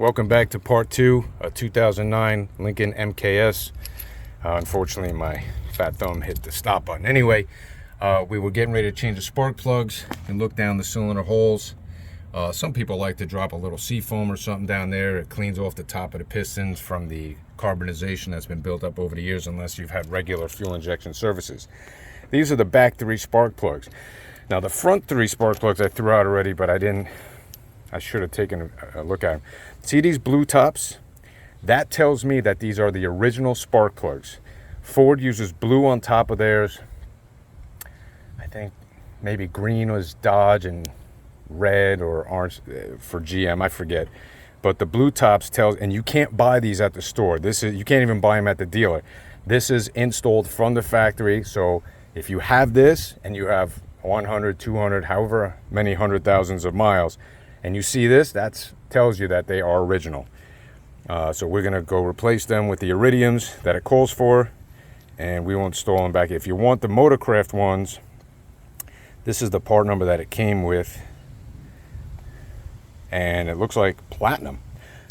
welcome back to part 2, a 2009 Lincoln MKS. Unfortunately, my fat thumb hit the stop button. Anyway, we were getting ready to change the spark plugs and look down the cylinder holes. Some people like to drop a little seafoam or something down there. It cleans off the top of the pistons from the carbonization that's been built up over the years, unless you've had regular fuel injection services. These are the back 3 spark plugs. Now, the front 3 spark plugs I threw out already, but I should have taken a look at them. See these blue tops? That tells me that these are the original spark plugs. Ford uses blue on top of theirs. I think maybe green was Dodge and red or orange for GM, I forget. But the blue tops tells, and you can't buy these at the store. You can't even buy them at the dealer. This is installed from the factory. So if you have this and you have 100, 200, however many hundred thousands of miles, and you see this, that tells you that they are original. So we're gonna go replace them with the iridiums that it calls for, and we will install them back. If you want the Motorcraft ones, this is the part number that it came with, and it looks like platinum.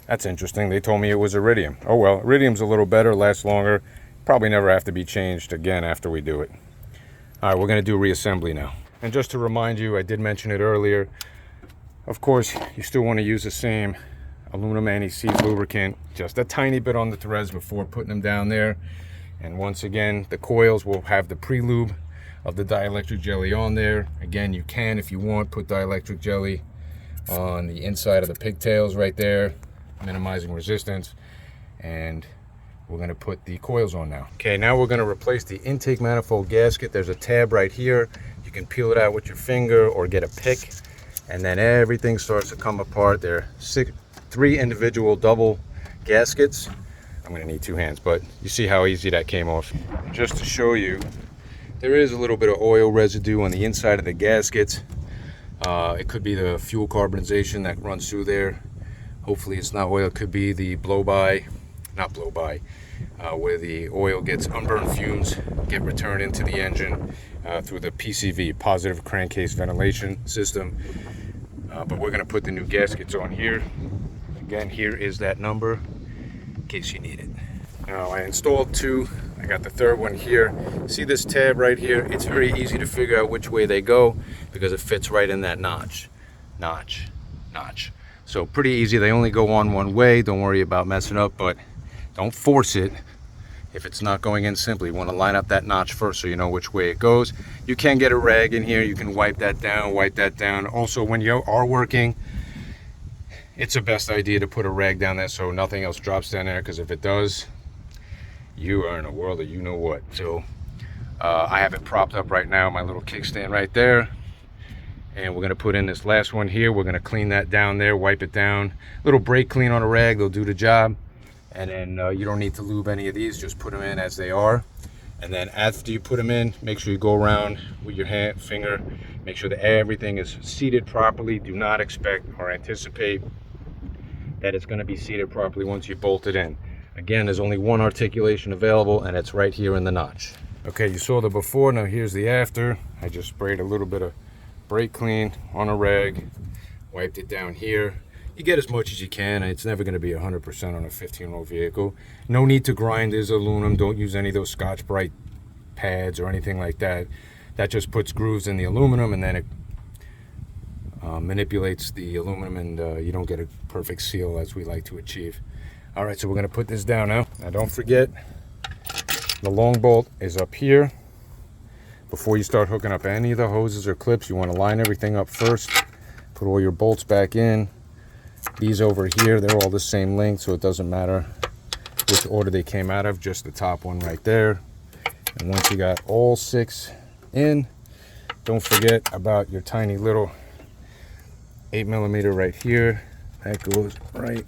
That's interesting. They told me it was iridium. Oh well, iridium's a little better, lasts longer, probably never have to be changed again after we do it. All right, we're gonna do reassembly now. And just to remind you, I did mention it earlier, of course, you still want to use the same aluminum anti-seize lubricant, just a tiny bit on the threads before putting them down there. And once again, the coils will have the pre-lube of the dielectric jelly on there. Again, you can, if you want, put dielectric jelly on the inside of the pigtails right there, minimizing resistance. And we're going to put the coils on now. Okay, now we're going to replace the intake manifold gasket. There's a tab right here. You can peel it out with your finger or get a pick, and then everything starts to come apart. There are 3 individual double gaskets. I'm going to need 2 hands, but you see how easy that came off. Just to show you, there is a little bit of oil residue on the inside of the gaskets. It could be the fuel carbonization that runs through there. Hopefully it's not oil. It could be the where the oil gets unburned fumes get returned into the engine through the PCV, positive crankcase ventilation system. But we're going to put the new gaskets on here. Again, here is that number in case you need it. Now, I installed 2. I got the 3rd one here. See this tab right here? It's very easy to figure out which way they go because it fits right in that notch. So pretty easy. They only go on one way. Don't worry about messing up, but don't force it. If it's not going in simply, you want to line up that notch first so you know which way it goes. You can get a rag in here. You can wipe that down. Also, when you are working, it's the best idea to put a rag down there so nothing else drops down there, because if it does, you are in a world of you know what. So I have it propped up right now, my little kickstand right there. And we're going to put in this last one here. We're going to clean that down there, wipe it down. Little brake clean on a rag, they'll do the job. And then you don't need to lube any of these, just put them in as they are. And then after you put them in, make sure you go around with your finger, make sure that everything is seated properly. Do not expect or anticipate that it's going to be seated properly once you bolt it in. Again, there's only one articulation available, and it's right here in the notch. Okay, you saw the before, now here's the after. I just sprayed a little bit of brake clean on a rag, wiped it down here. You get as much as you can. It's never going to be 100% on a 15-year-old vehicle. No need to grind this aluminum. Don't use any of those Scotch-Brite pads or anything like that. That just puts grooves in the aluminum, and then it manipulates the aluminum, and you don't get a perfect seal as we like to achieve. All right, so we're going to put this down now. Now, don't forget, the long bolt is up here. Before you start hooking up any of the hoses or clips, you want to line everything up first. Put all your bolts back in. These over here, they're all the same length, so it doesn't matter which order they came out of, just the top one right there. And once you got all 6 in, don't forget about your tiny little 8mm right here. That goes right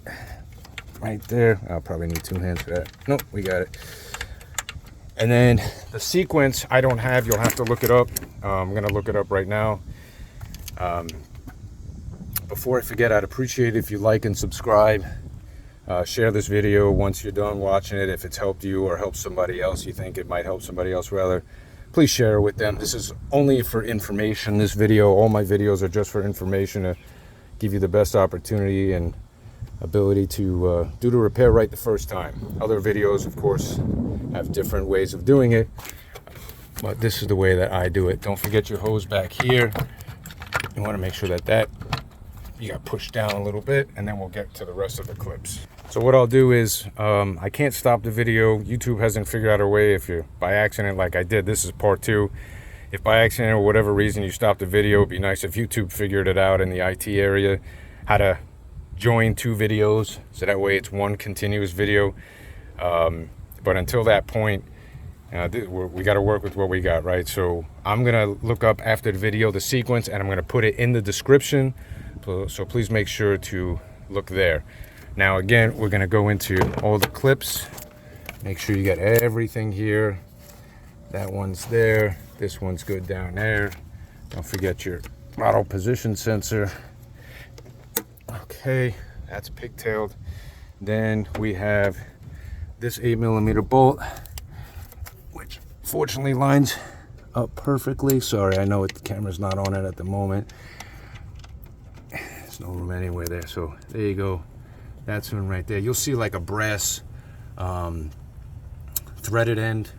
there. I'll probably need 2 hands for that. Nope, we got it. And then the sequence I don't have, you'll have to look it up. I'm gonna look it up right now. Before I forget, I'd appreciate it if you like and subscribe. Share this video once you're done watching it. If it's helped you or helped somebody else, you think it might help somebody else rather, please share it with them. This is only for information. This video, all my videos are just for information, to give you the best opportunity and ability to do the repair right the first time. Other videos, of course, have different ways of doing it, but this is the way that I do it. Don't forget your hose back here. You want to make sure that you got pushed down a little bit, and then we'll get to the rest of the clips. So what I'll do is, I can't stop the video. YouTube hasn't figured out a way, if you're by accident like I did, this is part 2. If by accident or whatever reason you stop the video, it'd be nice if YouTube figured it out in the IT area, how to join 2 videos, so that way it's one continuous video. But until that point, we got to work with what we got, right? So I'm gonna look up after the video the sequence, and I'm gonna put it in the description, so please make sure to look there. Now again, we're gonna go into all the clips. Make sure you got everything here. That one's there, this one's good down there. Don't forget your throttle position sensor. Okay, that's pigtailed. Then we have this 8mm bolt, which fortunately lines up perfectly. Sorry, I know the camera's not on it at the moment. There's no room anywhere there, so there you go. That's one right there. You'll see like a brass threaded end,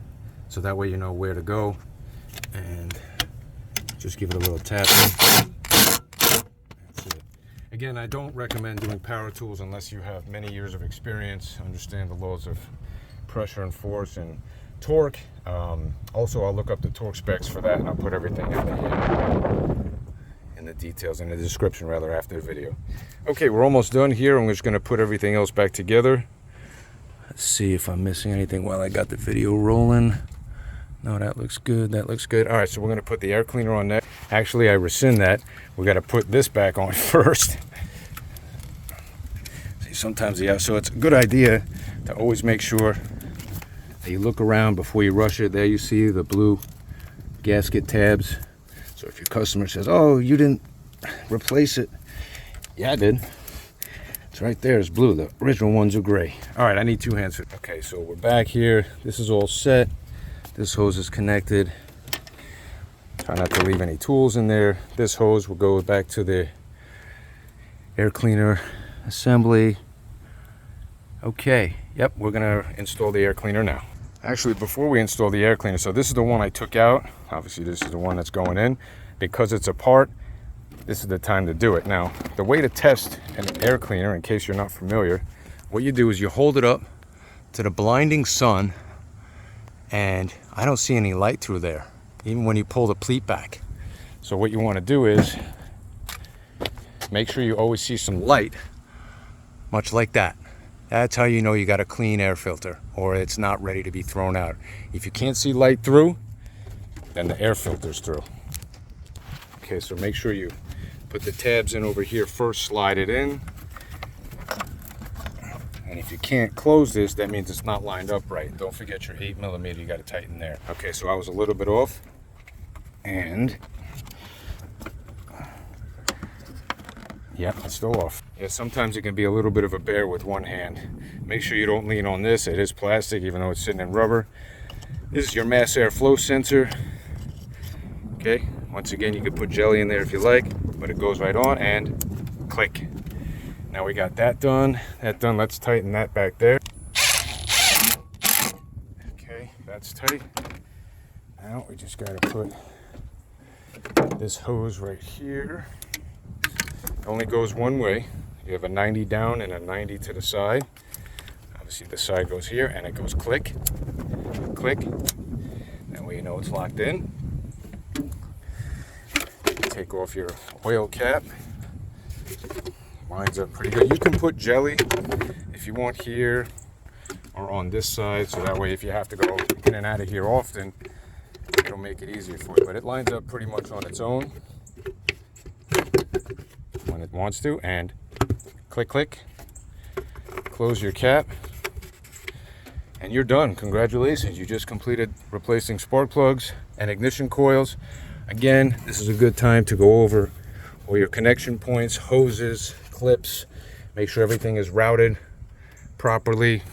so that way you know where to go. And just give it a little tapping. Again, I don't recommend doing power tools unless you have many years of experience, understand the laws of pressure and force and torque. Also, I'll look up the torque specs for that, and I'll put everything in the details, in the description rather, after the video. Okay, we're almost done here. I'm just going to put everything else back together. Let's see if I'm missing anything while I got the video rolling. No, that looks good. That looks good. All right, so we're going to put the air cleaner on next. Actually, I rescind that. We got to put this back on first. See, sometimes, yeah, so it's a good idea to always make sure that you look around before you rush it. There you see the blue gasket tabs. So if your customer says, oh, you didn't replace it. Yeah, I did. It's right there. It's blue. The original ones are gray. All right, I need 2 hands. Okay, so we're back here. This is all set. This hose is connected. Try not to leave any tools in there. This hose will go back to the air cleaner assembly. Okay, yep, we're gonna install the air cleaner now. Actually, before we install the air cleaner, so this is the one I took out. Obviously, this is the one that's going in. Because it's apart, this is the time to do it. Now, the way to test an air cleaner, in case you're not familiar, what you do is you hold it up to the blinding sun, and I don't see any light through there, even when you pull the pleat back. So what you want to do is make sure you always see some light, much like that. That's how you know you got a clean air filter, or it's not ready to be thrown out. If you can't see light through, then the air filter's through. Okay, so make sure you put the tabs in over here first, slide it in. And if you can't close this, that means it's not lined up right. Don't forget your 8mm, you got to tighten there. Okay, so I was a little bit off. And yeah, it's still off. Yeah, sometimes it can be a little bit of a bear with one hand. Make sure you don't lean on this. It is plastic, even though it's sitting in rubber. This is your mass airflow sensor. Okay, once again, you can put jelly in there if you like, but it goes right on and click. Now we got that done. Let's tighten that back there. Okay, that's tight. Now we just got to put this hose right here. It only goes one way. You have a 90 down and a 90 to the side. Obviously the side goes here and it goes click, click. That way you know it's locked in. Take off your oil cap. Lines up pretty good. You can put jelly if you want here or on this side, so that way if you have to go in and out of here often, it'll make it easier for you. But it lines up pretty much on its own when it wants to. And click, click. Close your cap. And you're done. Congratulations. You just completed replacing spark plugs and ignition coils. Again, this is a good time to go over all your connection points, hoses, clips. Make sure everything is routed properly.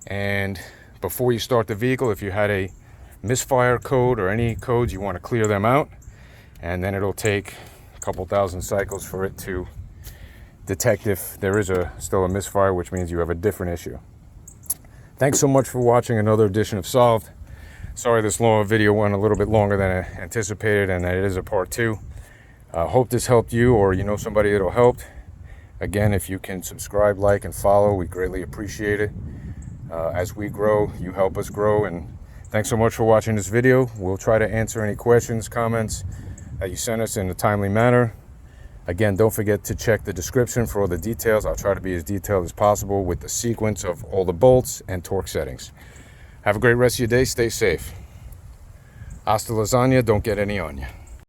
And before you start the vehicle, if you had a misfire code or any codes, you want to clear them out. And then it'll take a couple thousand cycles for it to detect if there is still a misfire, which means you have a different issue. Thanks so much for watching another edition of Solved. Sorry this long video went a little bit longer than I anticipated, and that it is a part 2. Hope this helped you, or you know somebody that'll help. Again, if you can subscribe, like, and follow, we greatly appreciate it. As we grow, you help us grow, and thanks so much for watching this video. We'll try to answer any questions, comments that you send us in a timely manner. Again, don't forget to check the description for all the details. I'll try to be as detailed as possible with the sequence of all the bolts and torque settings. Have a great rest of your day. Stay safe. Hasta lasagna. Don't get any on you.